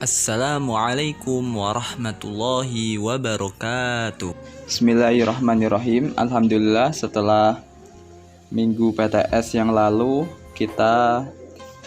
Assalamualaikum warahmatullahi wabarakatuh. Bismillahirrahmanirrahim. Alhamdulillah, setelah minggu PTS yang lalu kita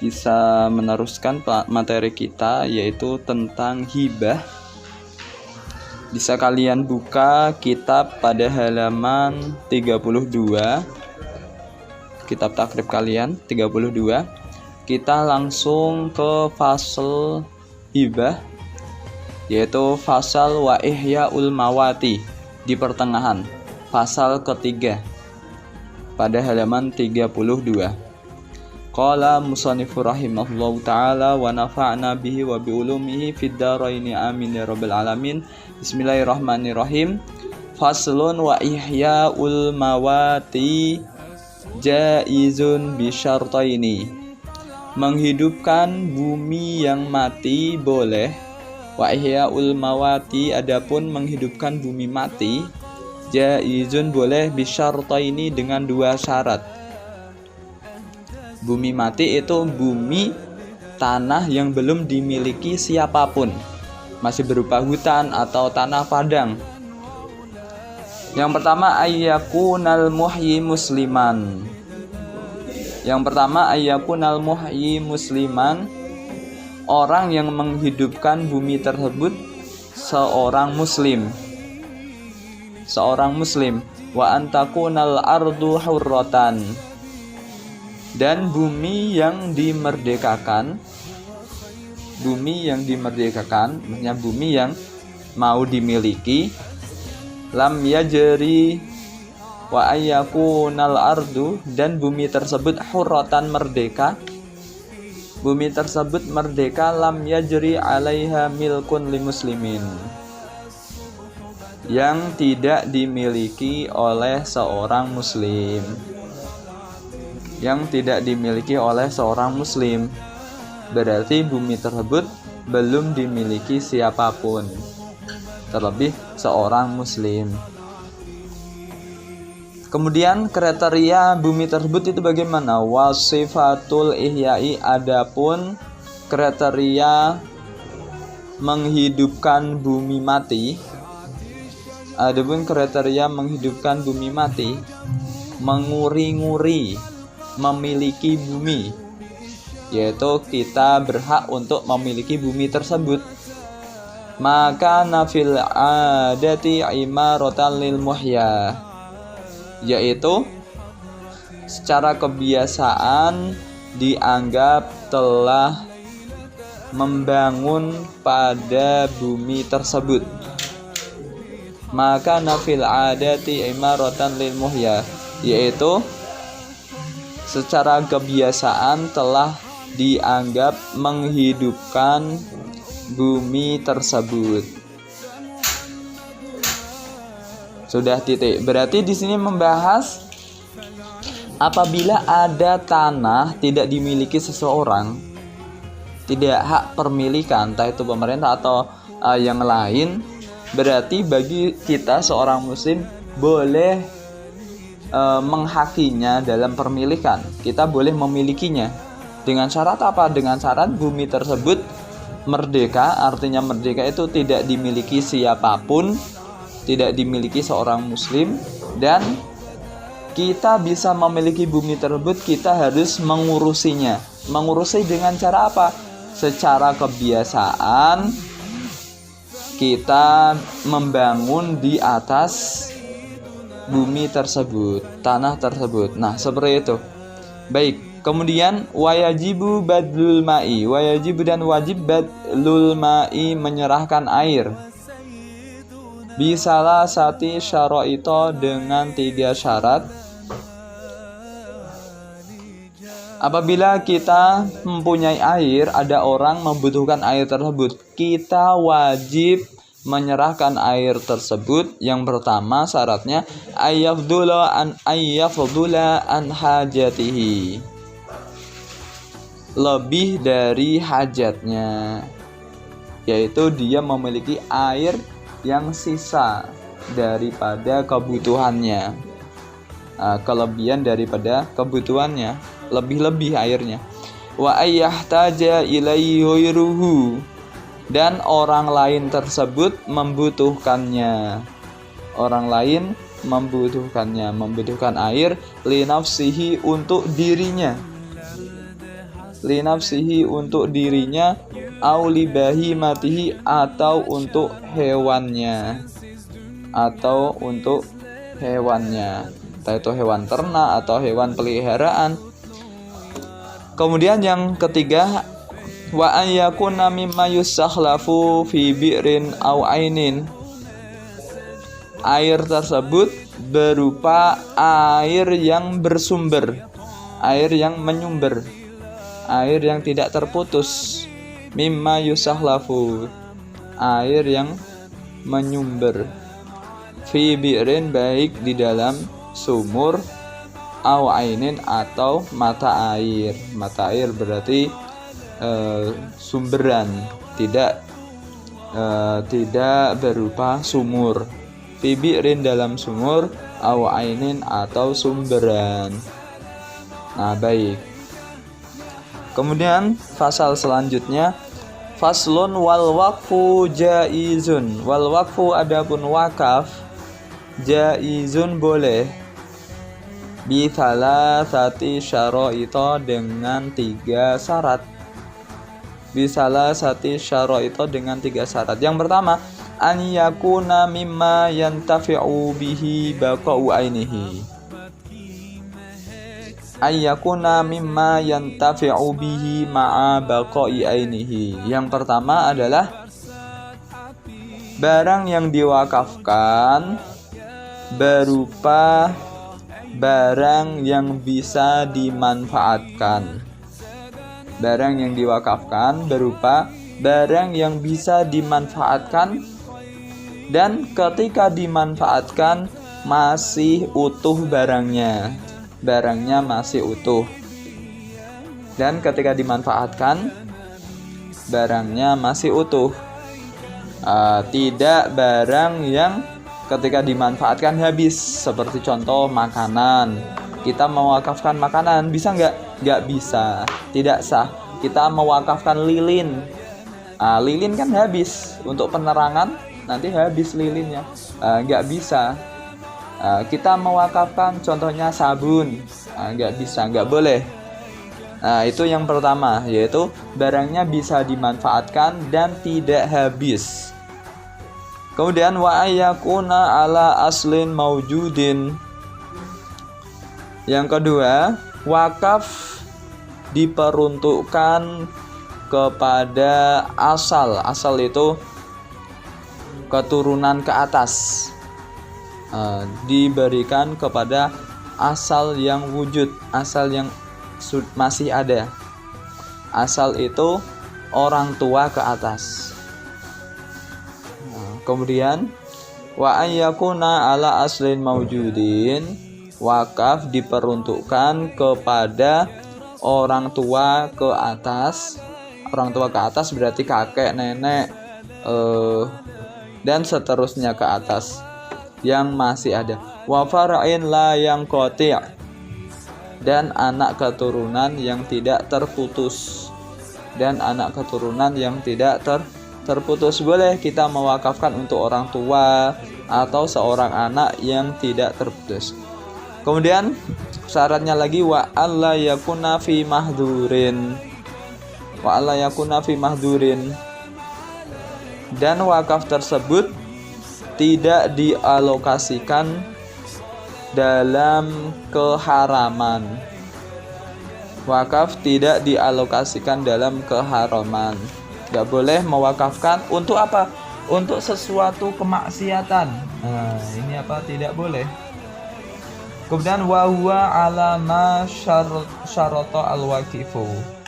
bisa meneruskan materi kita, yaitu tentang hibah. Bisa kalian buka kitab pada halaman 32, kitab takrib kalian 32. Kita langsung ke fasal hibah, yaitu fasal wa ihyaul mawati, di pertengahan pasal ketiga pada halaman 32. Qala musannifur rahimahullahu ta'ala wa nafa'na bihi wa bi ulumihi fid dharaini amin ya rabbal alamin. Bismillahirrahmanirrahim. Faslun wa ihyaul mawati jaizun bi syartaini. Menghidupkan bumi yang mati boleh. Wa ihyaul mawati, adapun menghidupkan bumi mati, jaizun boleh bisyartaini, dengan dua syarat. Bumi mati itu bumi tanah yang belum dimiliki siapapun, masih berupa hutan atau tanah padang. Yang pertama, ayyakunal muhyi musliman. Yang pertama, ayyakunal muhyi musliman, orang yang menghidupkan bumi tersebut seorang muslim. Wa antakunal ardu hurratan, dan bumi yang dimerdekakan, maksudnya bumi yang mau dimiliki. Lam yajri wa ayyakunal ardu, dan bumi tersebut hurratan, merdeka. Bumi tersebut merdeka, lam yajri alaiha milkun li muslimin, yang tidak dimiliki oleh seorang muslim. Berarti bumi tersebut belum dimiliki siapapun, terlebih seorang muslim. Kemudian kriteria bumi tersebut itu bagaimana? Wasifatul ihya'i, adapun kriteria menghidupkan bumi mati, menguri-nguri, memiliki bumi, yaitu kita berhak untuk memiliki bumi tersebut. Maka nafil adati imaratan lil muhya, yaitu secara kebiasaan dianggap telah membangun pada bumi tersebut. Maka nafil adati imaratan lil muhya, yaitu secara kebiasaan telah dianggap menghidupkan bumi tersebut. Sudah titik. Berarti di sini membahas apabila ada tanah tidak dimiliki seseorang, tidak hak permilikan, entah itu pemerintah atau yang lain, berarti bagi kita seorang muslim boleh menghakinya dalam permilikan. Kita boleh memilikinya. Dengan syarat apa? Dengan syarat bumi tersebut merdeka. Artinya merdeka itu tidak dimiliki siapapun, tidak dimiliki seorang muslim, dan kita bisa memiliki bumi tersebut. Kita harus mengurusinya. Mengurusi dengan cara apa? Secara kebiasaan kita membangun di atas bumi tersebut, tanah tersebut. Nah, seperti itu. Baik, kemudian wajibu badlul ma'i, wajibu dan wajib badlul ma'i, menyerahkan air. Bisalah sati syaraito, dengan 3 syarat. Apabila kita mempunyai air, ada orang membutuhkan air tersebut, kita wajib menyerahkan air tersebut. Yang pertama syaratnya ayyafdula an hajatihi, lebih dari hajatnya, yaitu dia memiliki air yang sisa daripada kebutuhannya, kelebihan daripada kebutuhannya, lebih-lebih airnya. Wa ayyahtaja ilaihi ghairuhu, dan orang lain tersebut membutuhkannya. Orang lain membutuhkan air linafsihi untuk dirinya. Linafsihi untuk dirinya, au libahimatihi atau untuk hewannya. Entah itu hewan ternak atau hewan peliharaan. Kemudian yang ketiga, wa ayyakuna mimma yusakhlafu fi bi'rin au ainin. Air tersebut berupa air yang bersumber, air yang menyumber, air yang tidak terputus. Mimma yusakhlafu, air yang menyumber. Fi bi'rin, baik di dalam sumur, au ainin atau mata air. Mata air berarti sumberan, tidak berupa sumur. Fi bi'rin, dalam sumur, au ainin atau sumberan. Nah, baik. Kemudian pasal selanjutnya, faslun wal waqfu jaizun. Wal waqfu, adapun wakaf, jaizun boleh, bi thalathati syara'ita, dengan 3 syarat. Bi thalathati syara'ita, dengan 3 syarat. Yang pertama, an yakuna mimma yantafi'u bihi baqa'u ainihi. An yakuna mimma yantafi'u bihi ma'a baqa'i ainihi. Yang pertama adalah barang yang diwakafkan berupa barang yang bisa dimanfaatkan. Barang yang diwakafkan berupa barang yang bisa dimanfaatkan, dan ketika dimanfaatkan masih utuh barangnya. Barangnya masih utuh. Dan ketika dimanfaatkan barangnya masih utuh. Tidak barang yang ketika dimanfaatkan habis. Seperti contoh makanan. Kita mewakafkan makanan, bisa nggak? Nggak bisa, tidak sah. Kita mewakafkan lilin. Lilin kan habis, untuk penerangan nanti habis lilinnya, nggak bisa. Kita mewakafkan contohnya sabun, nggak bisa, nggak boleh. Nah, itu yang pertama, yaitu barangnya bisa dimanfaatkan dan tidak habis. Kemudian wa ayyakuna ala aslin maujudin. Yang kedua, wakaf diperuntukkan kepada asal. Asal itu keturunan ke atas. Diberikan kepada asal yang wujud, asal yang masih ada. Asal itu orang tua ke atas. Kemudian wa ayyakuna ala aslin maujudin, wakaf diperuntukkan kepada orang tua ke atas. Orang tua ke atas berarti kakek, nenek, dan seterusnya ke atas yang masih ada. Wa fara'in la yang qati', dan anak keturunan yang tidak terputus. Dan anak keturunan yang tidak terputus. Boleh kita mewakafkan untuk orang tua atau seorang anak yang tidak terputus. Kemudian syaratnya lagi, wa alla yakuna fi mahdurin. Wa alla yakuna fi mahdurin, dan wakaf tersebut tidak dialokasikan dalam keharaman. Wakaf tidak dialokasikan dalam keharaman. Gak boleh mewakafkan untuk apa? Untuk sesuatu kemaksiatan. Nah, ini apa? Tidak boleh. Kemudian wa huwa ala ma syarata al-waqifu.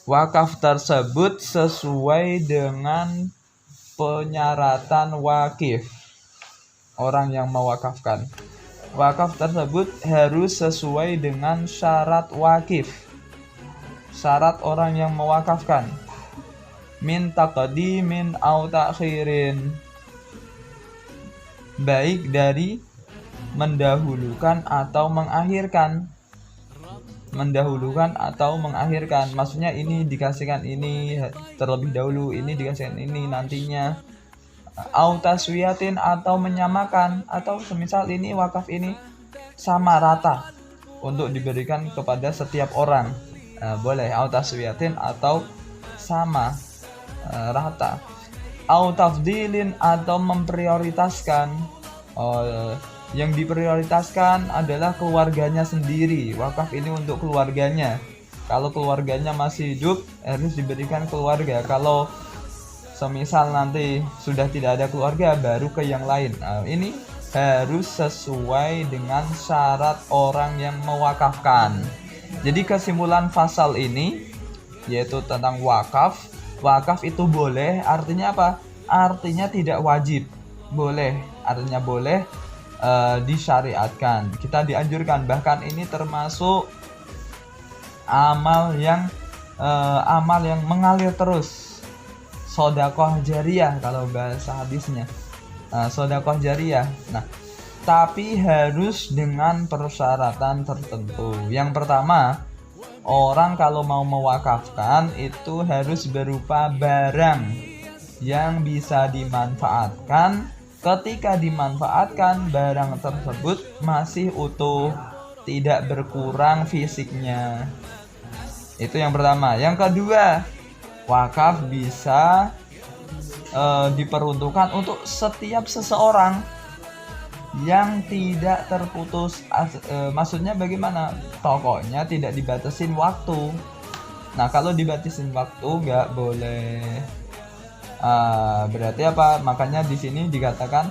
Wakaf tersebut sesuai dengan penyaratan wakif, orang yang mewakafkan. Wakaf tersebut harus sesuai dengan syarat wakif, syarat orang yang mewakafkan. Min taqdimin au ta'khirin, baik dari mendahulukan atau mengakhirkan. mendahulukan atau mengakhirkan. Maksudnya ini dikasihkan ini terlebih dahulu, ini dikasihkan ini nantinya. Au taswiyatin atau menyamakan, atau semisal ini wakaf ini sama rata untuk diberikan kepada setiap orang. Boleh au taswiyatin atau sama rata. Au tafdilin atau memprioritaskan. Yang diprioritaskan adalah keluarganya sendiri. Wakaf ini untuk keluarganya. Kalau keluarganya masih hidup, harus diberikan keluarga. Kalau semisal nanti sudah tidak ada keluarga, baru ke yang lain. Ini harus sesuai dengan syarat orang yang mewakafkan. Jadi kesimpulan pasal ini yaitu tentang wakaf. Wakaf itu boleh, artinya apa? Artinya tidak wajib. Boleh, artinya boleh, disyariatkan. Kita dianjurkan, bahkan ini termasuk amal yang mengalir terus. Sodakoh jariyah kalau bahasa hadisnya. Sodakoh jariyah. Nah, tapi harus dengan persyaratan tertentu. Yang pertama, orang kalau mau mewakafkan itu harus berupa barang yang bisa dimanfaatkan. Ketika dimanfaatkan, barang tersebut masih utuh, tidak berkurang fisiknya. Itu yang pertama. Yang kedua, wakaf bisa diperuntukkan untuk setiap seseorang yang tidak terputus. Maksudnya bagaimana? Pokoknya tidak dibatasin waktu. Nah, kalau dibatasin waktu nggak boleh. Berarti apa? Makanya di sini dikatakan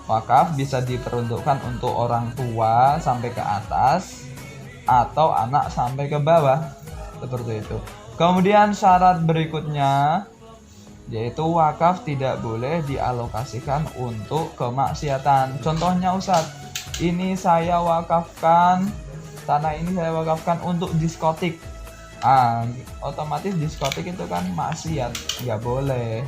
wakaf bisa diperuntukkan untuk orang tua sampai ke atas atau anak sampai ke bawah, seperti itu. Kemudian syarat berikutnya yaitu wakaf tidak boleh dialokasikan untuk kemaksiatan. Contohnya, Ustadz, ini saya wakafkan, tanah ini saya wakafkan untuk diskotik. Otomatis diskotik itu kan maksiat, nggak boleh.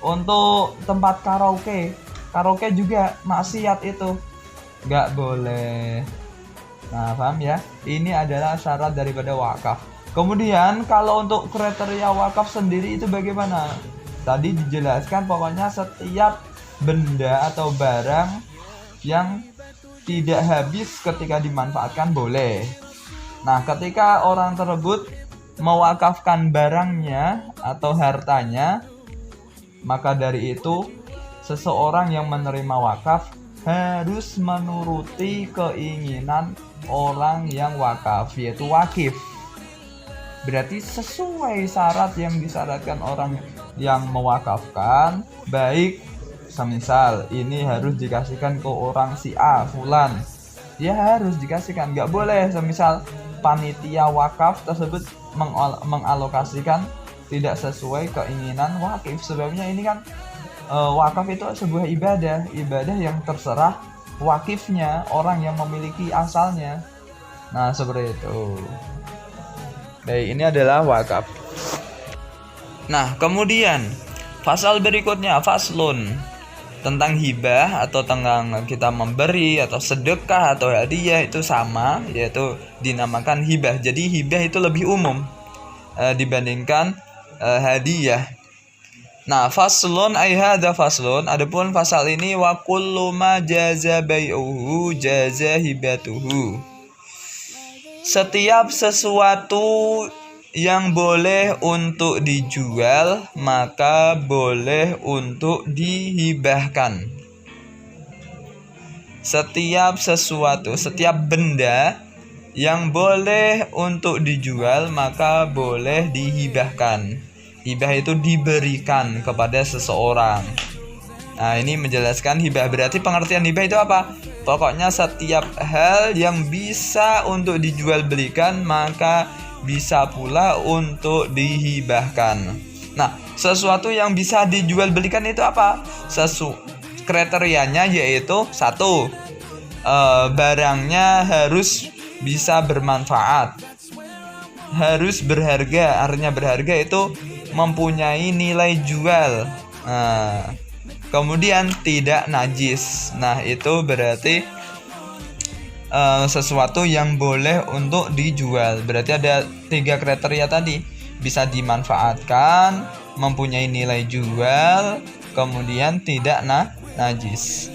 Untuk tempat karaoke juga maksiat, itu nggak boleh. Nah, paham ya? Ini adalah syarat daripada wakaf. Kemudian kalau untuk kriteria wakaf sendiri itu bagaimana? Tadi dijelaskan pokoknya setiap benda atau barang yang tidak habis ketika dimanfaatkan boleh. Nah, ketika orang tersebut mewakafkan barangnya atau hartanya, maka dari itu seseorang yang menerima wakaf harus menuruti keinginan orang yang wakaf, yaitu wakif. Berarti sesuai syarat yang disyaratkan orang yang mewakafkan, baik semisal ini harus dikasihkan ke orang si A, fulan, dia harus dikasihkan. Nggak boleh semisal panitia wakaf tersebut mengalokasikan tidak sesuai keinginan wakif. Sebabnya ini kan wakaf itu sebuah ibadah yang terserah wakifnya, orang yang memiliki asalnya. Nah, seperti itu. Baik, ini adalah wakaf. Nah, kemudian pasal berikutnya, faslun, tentang hibah atau tentang kita memberi atau sedekah atau hadiah, itu sama, yaitu dinamakan hibah. Jadi hibah itu lebih umum dibandingkan hadiah. Nah, faslun ay hadza faslun, adapun pasal ini wa kullu ma jaza bai'uhu jaza hibatuhu. Setiap sesuatu yang boleh untuk dijual maka boleh untuk dihibahkan. Setiap sesuatu, setiap benda yang boleh untuk dijual maka boleh dihibahkan. Hibah itu diberikan kepada seseorang. Nah, ini menjelaskan hibah. Berarti pengertian hibah itu apa? Pokoknya setiap hal yang bisa untuk dijual belikan maka bisa pula untuk dihibahkan. Nah, sesuatu yang bisa dijual belikan itu apa? Kriterianya yaitu satu, barangnya harus bisa bermanfaat, harus berharga. Artinya berharga itu mempunyai nilai jual. Kemudian tidak najis. Nah, itu berarti sesuatu yang boleh untuk dijual. Berarti ada 3 kriteria tadi. Bisa dimanfaatkan, mempunyai nilai jual, kemudian tidak najis.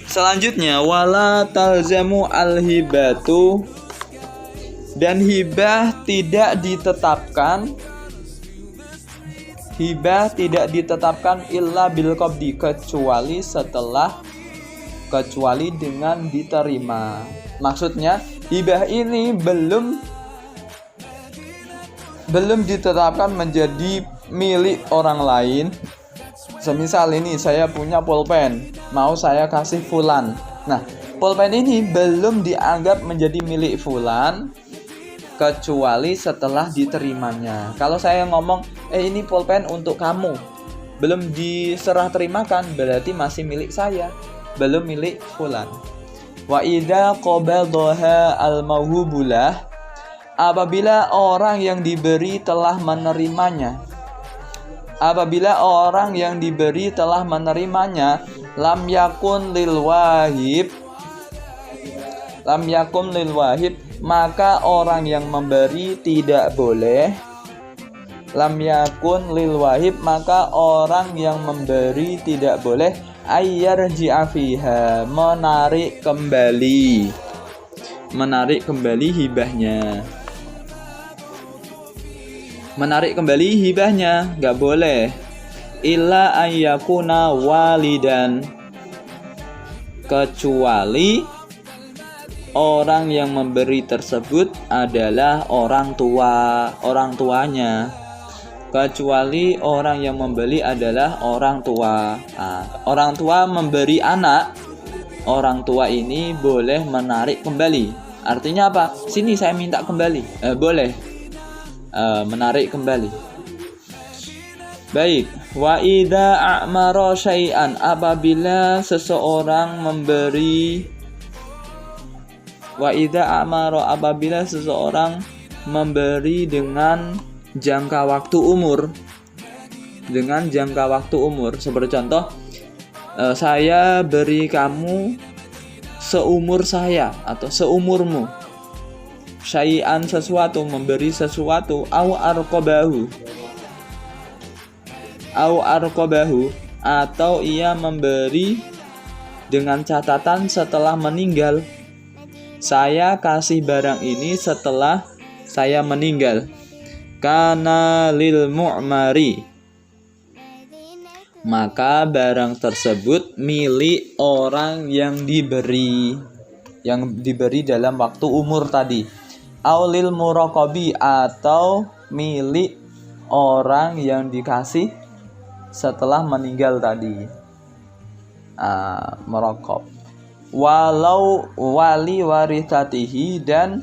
Selanjutnya wala talzamu al-hibatu, dan hibah tidak ditetapkan. Hibah tidak ditetapkan illa bil qabdi, kecuali dengan diterima. Maksudnya hibah ini belum ditetapkan menjadi milik orang lain. Semisal ini saya punya pulpen, mau saya kasih fulan. Nah, pulpen ini belum dianggap menjadi milik fulan kecuali setelah diterimanya. Kalau saya ngomong, ini pulpen untuk kamu, belum diserah terimakan, berarti masih milik saya, belum milik fulan. Wa idza qabadaha al-mauhubulah, apabila orang yang diberi telah menerimanya. Apabila orang yang diberi telah menerimanya, lam yakun lil wahib, maka orang yang memberi tidak boleh. Lam yakun lil wahib, maka orang yang memberi tidak boleh ayyarji'a fiha, menarik kembali hibahnya. Menarik kembali hibahnya nggak boleh. Illa ayyakuna walidan, kecuali orang yang memberi tersebut adalah orang tuanya. Kecuali orang yang membeli adalah orang tua. Orang tua memberi anak, orang tua ini boleh menarik kembali. Artinya apa? Sini saya minta kembali. Boleh menarik kembali. Baik, wa idza a'mara syai'an, apabila seseorang memberi, apabila seseorang memberi dengan jangka waktu umur, seperti contoh, saya beri kamu seumur saya atau seumurmu. Syai'an, sesuatu, memberi sesuatu, au arqabahu, atau ia memberi dengan catatan setelah meninggal. Saya kasih barang ini setelah saya meninggal. Kana lil mu'mari, maka barang tersebut milik orang yang diberi dalam waktu umur tadi. Aulil muraqabi, atau milik orang yang dikasih setelah meninggal tadi. Muraqab. Walau wali warithatihi, dan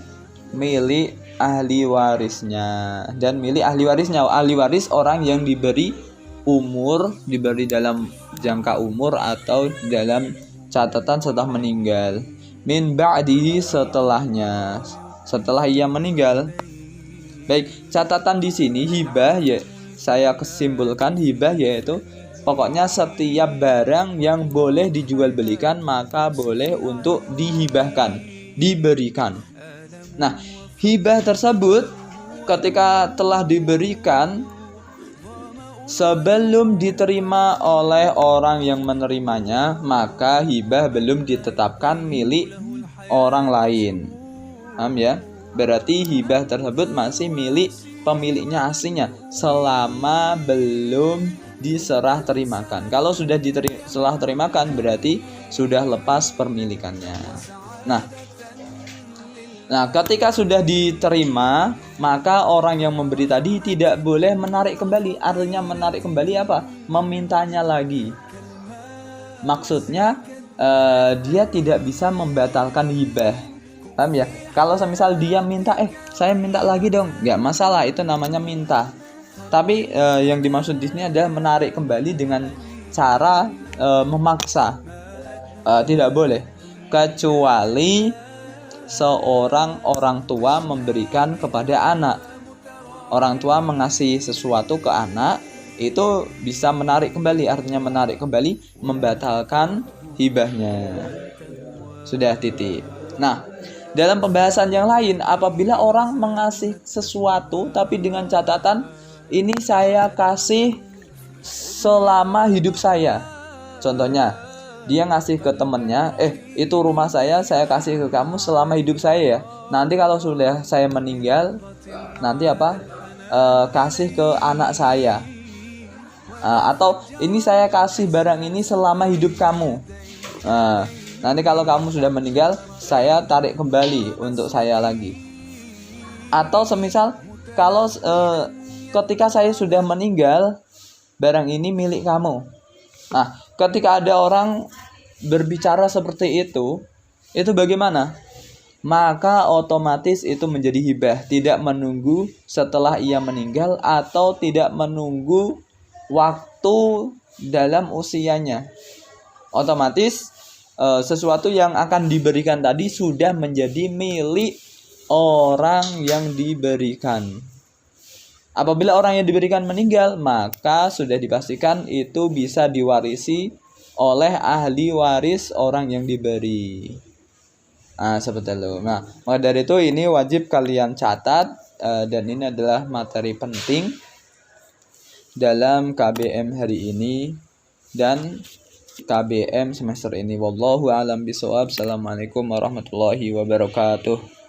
milik ahli warisnya. Ahli waris orang yang diberi dalam jangka umur atau dalam catatan setelah meninggal. Min ba'dihi, setelah ia meninggal. Baik, catatan di sini hibah, ya saya kesimpulkan hibah yaitu pokoknya setiap barang yang boleh dijual belikan maka boleh untuk dihibahkan, diberikan. Nah, hibah tersebut ketika telah diberikan sebelum diterima oleh orang yang menerimanya, maka hibah belum ditetapkan milik orang lain. Paham ya? Berarti hibah tersebut masih milik pemiliknya aslinya selama belum diserah terimakan. Kalau sudah diserah terimakan berarti sudah lepas permilikannya. Nah, ketika sudah diterima, maka orang yang memberi tadi tidak boleh menarik kembali. Artinya menarik kembali apa? Memintanya lagi. Maksudnya dia tidak bisa membatalkan hibah. Paham ya? Kalau semisal dia minta, saya minta lagi dong, nggak masalah, itu namanya minta. Tapi yang dimaksud di sini adalah menarik kembali dengan cara memaksa. Tidak boleh, kecuali seorang orang tua memberikan kepada anak. Orang tua mengasihi sesuatu ke anak, itu bisa menarik kembali. Artinya menarik kembali, membatalkan hibahnya. Sudah titip. Nah, dalam pembahasan yang lain, apabila orang mengasih sesuatu tapi dengan catatan ini saya kasih selama hidup saya. Contohnya, dia ngasih ke temennya, itu rumah saya kasih ke kamu selama hidup saya ya. Nanti kalau sudah saya meninggal, nanti kasih ke anak saya. Atau ini saya kasih barang ini selama hidup kamu. Nanti kalau kamu sudah meninggal, saya tarik kembali untuk saya lagi. Atau semisal kalau ketika saya sudah meninggal, barang ini milik kamu. Nah, ketika ada orang berbicara seperti itu bagaimana? Maka otomatis itu menjadi hibah, tidak menunggu setelah ia meninggal atau tidak menunggu waktu dalam usianya. Otomatis sesuatu yang akan diberikan tadi sudah menjadi milik orang yang diberikan. Apabila orang yang diberikan meninggal, maka sudah dipastikan itu bisa diwarisi oleh ahli waris orang yang diberi. Seperti itu. Nah, maka dari itu ini wajib kalian catat dan ini adalah materi penting dalam KBM hari ini dan KBM semester ini. Wallahu a'lam bishawab. Assalamualaikum warahmatullahi wabarakatuh.